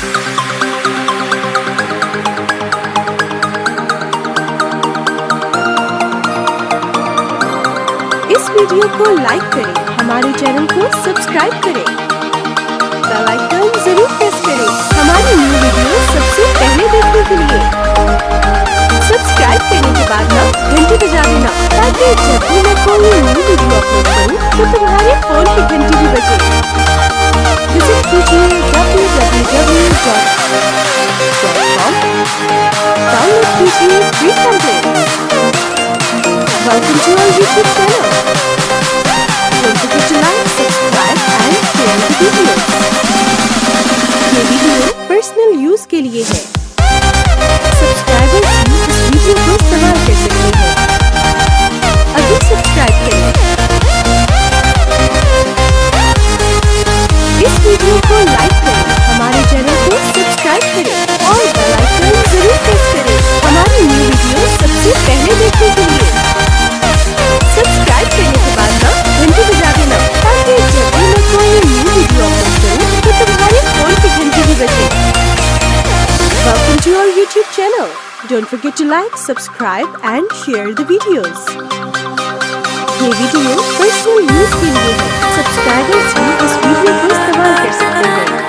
इस वीडियो को लाइक करें, हमारे चैनल को सब्सक्राइब करें, बेल आइकन जरूर प्रेस करें हमारी न्यू वीडियो सबसे पहले देखने के लिए। सब्सक्राइब करने के बाद ना घंटी बजा देना, ताकि जब भी मैं कोई न्यू वीडियो अपलोड करूं तो तुम्हारे फोन की घंटी भी बजे। विजिट कीजिए www.com, डाउनलोड कीजिए free template. Welcome to our YouTube channel. Don't forget to like, subscribe and share the video. ये वीडियो पर्सनल यूज के लिए है। सब्सक्राइबर्स ही इस वीडियो को इस्तेमाल कर सकते हैं। अभी सब्सक्राइब करें। इस वीडियो को लाइक करें, हमारे चैनल को सब्सक्राइब करें और बेल आइकन जरूर प्रेस करें हमारी न्यू वीडियो सबसे पहले देखने के लिए। सब्सक्राइब करने के बाद ना घंटी बजा देना, ताकि जब भी मैं कोई न्यू वीडियो अपलोड करूं तो तुम्हारे फोन की घंटी भी बजे। Welcome to our YouTube channel. Don't forget to like, subscribe and share the videos. ये वीडियो पर्सनल यूज के लिए है। सब्सक्राइबर्स ही इस वीडियो को इस्तेमाल कर सकते हैं।